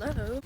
Hello.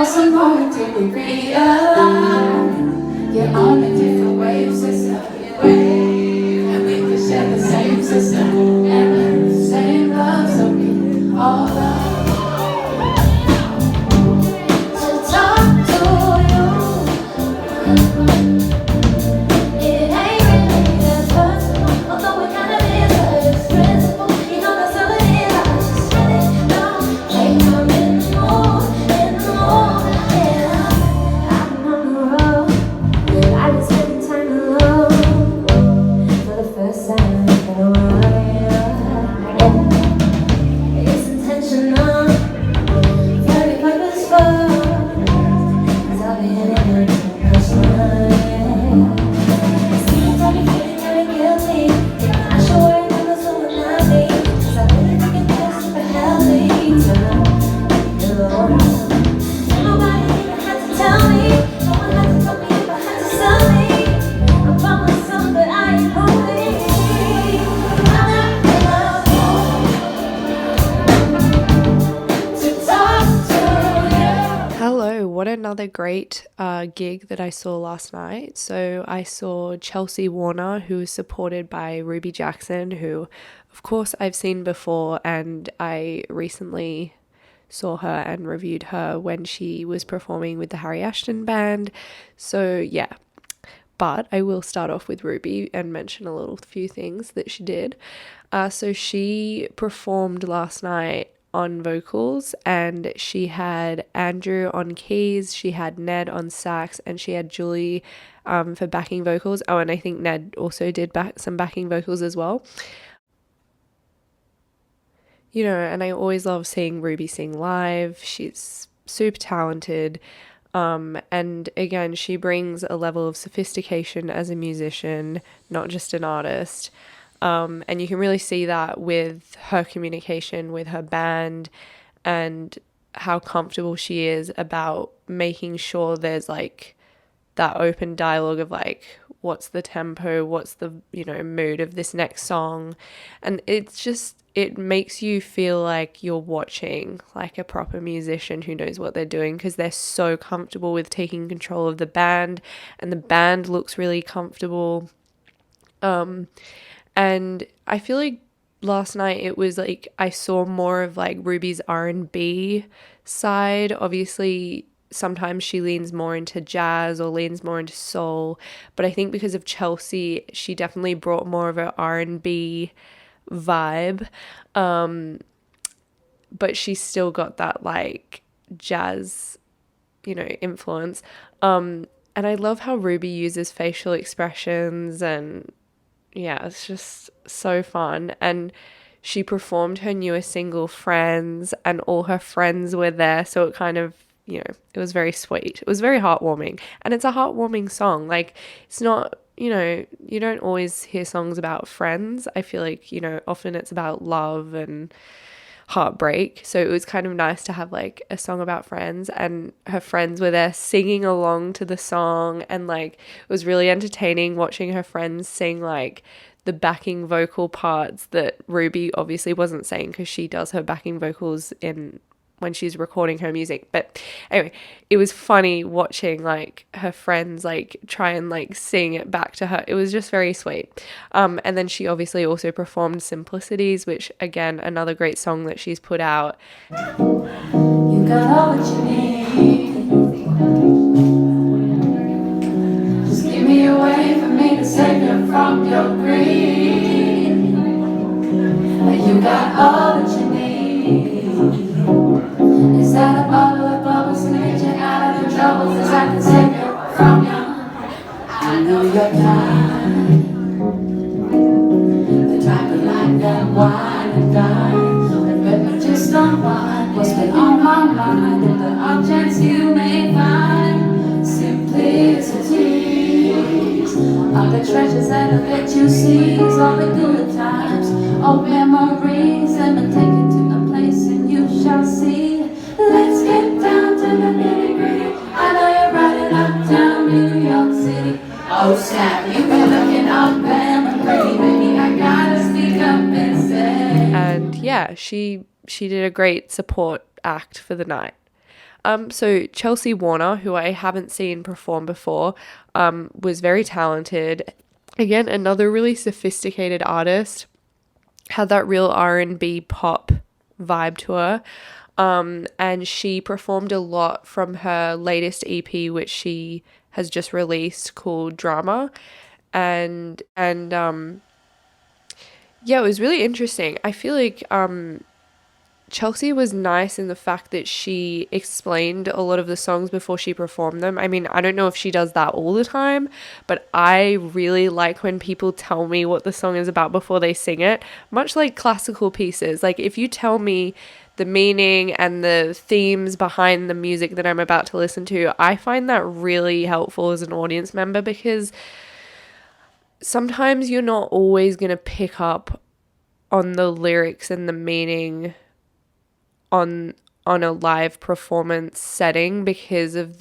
Some point till we realize you're on a different wave system, and we can share the same system and the same love, so we all love to talk to you. It ain't really that personal, although it kind of is, but it's principle. You know that's how it is. I just really don't take her in the mood, in the mood. Yeah, I'm on the road. I've been spending time alone for the first time in a while. It's intentional, very purposeful, 'cause I've been in it personal. Hello, what another great gig that I saw last night. So I saw Chelsea Warner, who was supported by Ruby Jackson, who, of course, I've seen before, and I recently saw her and reviewed her when she was performing with the Harry Ashton band. So yeah, but I will start off with Ruby and mention a little few things that she did. So she performed last night on vocals, and she had Andrew on keys, she had Ned on sax, and she had Julie for backing vocals. Oh, and I think Ned also did some backing vocals as well. And I always love seeing Ruby sing live. She's super talented. And again, she brings a level of sophistication as a musician, not just an artist. And you can really see that with her communication with her band and how comfortable she is about making sure there's like that open dialogue of like, what's the tempo, what's the, mood of this next song. And it makes you feel like you're watching like a proper musician who knows what they're doing, because they're so comfortable with taking control of the band, and the band looks really comfortable. And I feel like last night it was like I saw more of like Ruby's R&B side. Obviously, sometimes she leans more into jazz or leans more into soul, but I think because of Chelsea, she definitely brought more of an R&B vibe. But she still got that like jazz, influence. And I love how Ruby uses facial expressions, and yeah, it's just so fun. And she performed her newest single, Friends, and all her friends were there. So it kind of, it was very sweet. It was very heartwarming. And it's a heartwarming song. Like, it's not, you don't always hear songs about friends. I feel like, often it's about love and heartbreak. So it was kind of nice to have like a song about friends, and her friends were there singing along to the song, and like it was really entertaining watching her friends sing like the backing vocal parts that Ruby obviously wasn't saying, because she does her backing vocals in when she's recording her music. But anyway, it was funny watching like her friends like try and like sing it back to her. It was just very sweet. And then she obviously also performed Simplicities, which again, another great song that she's put out. You got all what you need. Just give me a way for me to save you from your greed. You got all that you need. Is that a bottle of bubbles to get you out of your troubles? As I can save you from you. I know your kind. The type of like that wine and dine. And let me just unwind what's been on my mind. And the objects you may find. Simplicities are the treasures that'll let you seize all the good times. Old memories and then take it to a place and you shall see. Let's get down to the nitty gritty. I know you're riding uptown New York City. Oh snap, you been looking up and pretty, baby. I gotta speak up and say. And yeah, she did a great support act for the night. So Chelsea Warner, who I haven't seen perform before, was very talented. Again, another really sophisticated artist. Had that real R&B pop vibe to her. And she performed a lot from her latest EP, which she has just released, called Drama. And yeah, it was really interesting. I feel like Chelsea was nice in the fact that she explained a lot of the songs before she performed them. I mean, I don't know if she does that all the time, but I really like when people tell me what the song is about before they sing it, much like classical pieces. Like, if you tell me the meaning and the themes behind the music that I'm about to listen to, I find that really helpful as an audience member, because sometimes you're not always going to pick up on the lyrics and the meaning on a live performance setting because of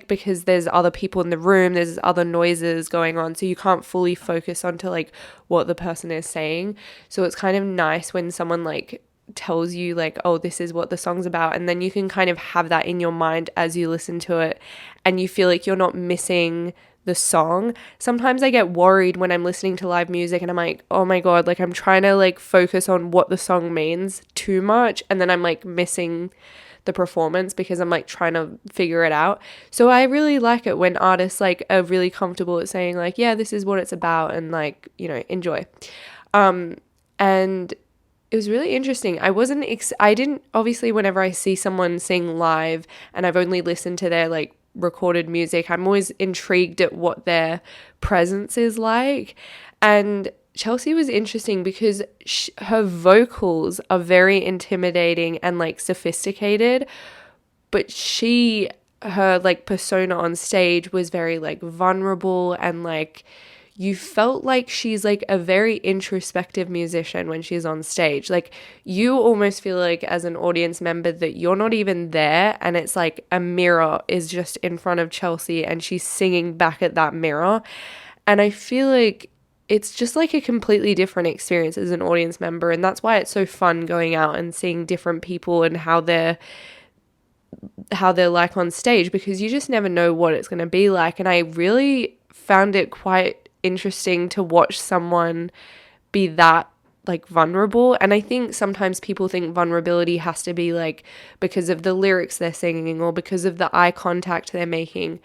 because there's other people in the room, there's other noises going on, so you can't fully focus onto like what the person is saying. So it's kind of nice when someone like tells you like, oh, this is what the song's about, and then you can kind of have that in your mind as you listen to it, and you feel like you're not missing the song. Sometimes I get worried when I'm listening to live music and I'm like, oh my god, like I'm trying to like focus on what the song means too much, and then I'm like missing the performance because I'm like trying to figure it out. So I really like it when artists like are really comfortable at saying like, yeah, this is what it's about, and like, you know, enjoy. And it was really interesting. I didn't, obviously whenever I see someone sing live and I've only listened to their like recorded music, I'm always intrigued at what their presence is like. And Chelsea was interesting because her vocals are very intimidating and like sophisticated, but her like persona on stage was very like vulnerable, and like you felt like she's like a very introspective musician when she's on stage. Like you almost feel like as an audience member that you're not even there, and it's like a mirror is just in front of Chelsea and she's singing back at that mirror. And I feel like it's just like a completely different experience as an audience member, and that's why it's so fun going out and seeing different people and how they're like on stage, because you just never know what it's going to be like. And I really found it quite interesting to watch someone be that like vulnerable. And I think sometimes people think vulnerability has to be like because of the lyrics they're singing or because of the eye contact they're making.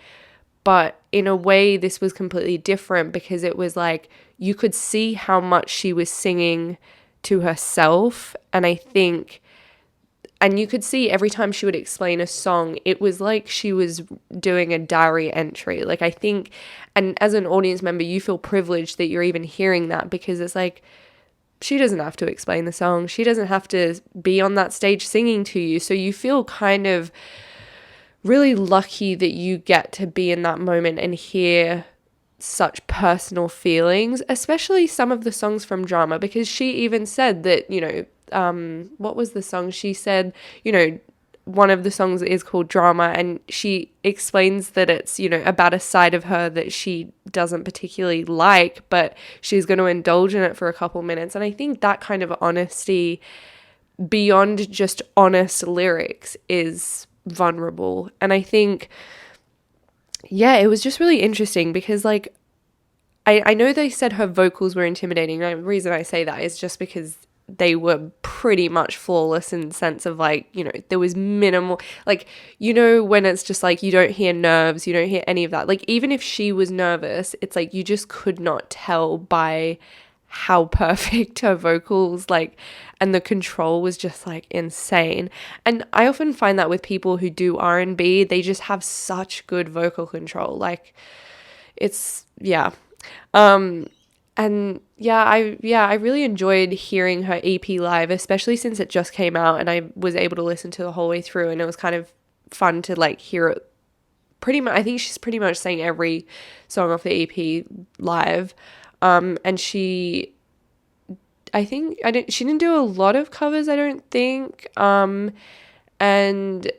But in a way, this was completely different, because it was like you could see how much she was singing to herself. And you could see every time she would explain a song, it was like she was doing a diary entry. Like I think, and as an audience member, you feel privileged that you're even hearing that, because it's like, she doesn't have to explain the song. She doesn't have to be on that stage singing to you. So you feel kind of really lucky that you get to be in that moment and hear such personal feelings, especially some of the songs from Drama, because she even said that, you know, what was the song? She said, you know, one of the songs is called Drama, and she explains that it's, you know, about a side of her that she doesn't particularly like, but she's going to indulge in it for a couple minutes. And I think that kind of honesty beyond just honest lyrics is vulnerable. And I think, yeah, it was just really interesting because like I know they said her vocals were intimidating. The reason I say that is just because they were pretty much flawless in the sense of like, you know, there was minimal, like, you know, when it's just like you don't hear nerves, you don't hear any of that. Like even if she was nervous, it's like you just could not tell by how perfect her vocals, like, and the control was just like insane. And I often find that with people who do R&B, they just have such good vocal control. Like it's, yeah. And I really enjoyed hearing her EP live, especially since it just came out and I was able to listen to the whole way through, and it was kind of fun to like hear it pretty much. I think she's pretty much sang every song off the EP live. And she didn't do a lot of covers, I don't think. And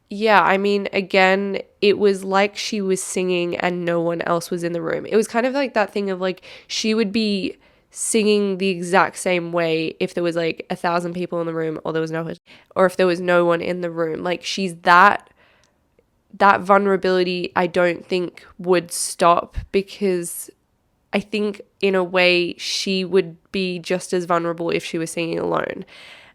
yeah, I mean, again, it was like she was singing and no one else was in the room. It was kind of like that thing of like she would be singing the exact same way if there was like 1,000 people in the room or if there was no one in the room. Like she's that vulnerability I don't think would stop, because I think in a way she would be just as vulnerable if she was singing alone.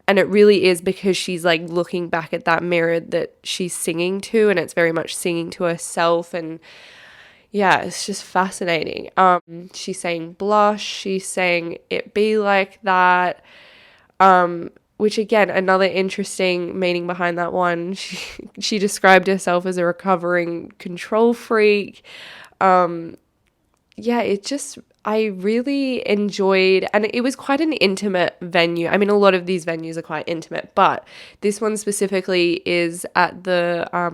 And it really is because she's like looking back at that mirror that she's singing to, and it's very much singing to herself. And yeah, it's just fascinating. She's saying blush, she's saying it be like that. Which again, another interesting meaning behind that one. She described herself as a recovering control freak. Yeah, I really enjoyed, and it was quite an intimate venue. I mean, a lot of these venues are quite intimate, but this one specifically is at the, I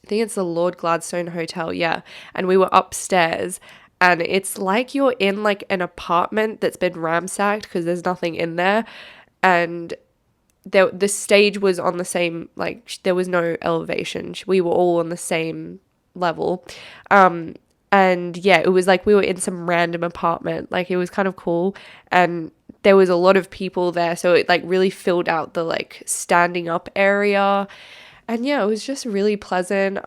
think it's the Lord Gladstone Hotel, yeah. And we were upstairs, and it's like you're in like an apartment that's been ransacked because there's nothing in there. And the stage was on the same, like there was no elevation. We were all on the same level. And yeah, it was like we were in some random apartment. Like it was kind of cool. And there was a lot of people there. So it like really filled out the like standing up area. And yeah, it was just really pleasant.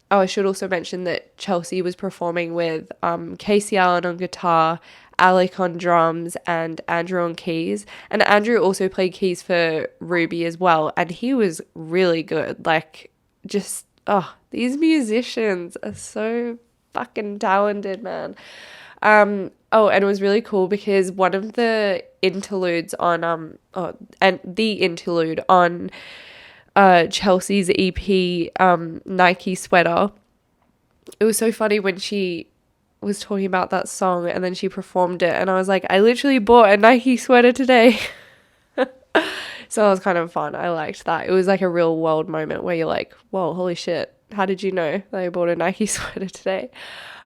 I should also mention that Chelsea was performing with Casey Allen on guitar, Alec on drums, and Andrew on keys. And Andrew also played keys for Ruby as well. And he was really good. Like just, these musicians are so fucking talented, man. And it was really cool because one of the interludes on the interlude on Chelsea's EP, Nike Sweater, it was so funny when she was talking about that song and then she performed it, and I was like, I literally bought a Nike sweater today. So it was kind of fun. I liked that. It was like a real world moment where you're like, whoa, holy shit, how did you know that I bought a Nike sweater today?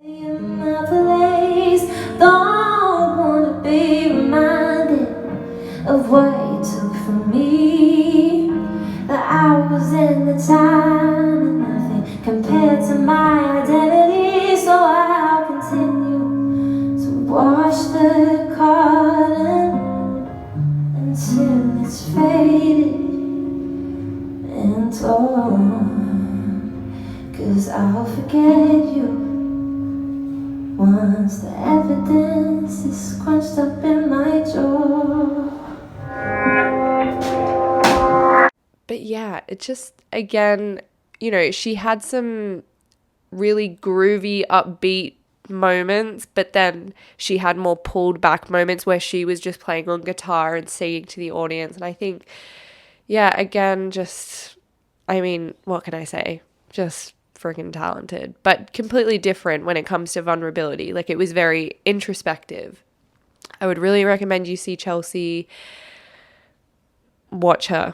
In my place, don't wanna be reminded of what you took from me. The hours and the time are nothing compared to my identity. So I'll continue to wash the cotton until it's faded and torn. 'Cause I'll forget you once the evidence is scrunched up in my jaw. But yeah, it just, again, you know, she had some really groovy, upbeat moments, but then she had more pulled back moments where she was just playing on guitar and singing to the audience. And I think, yeah, again, just, I mean, what can I say? Just freaking talented, but completely different when it comes to vulnerability. Like it was very introspective. I would really recommend you see Chelsea. Watch her.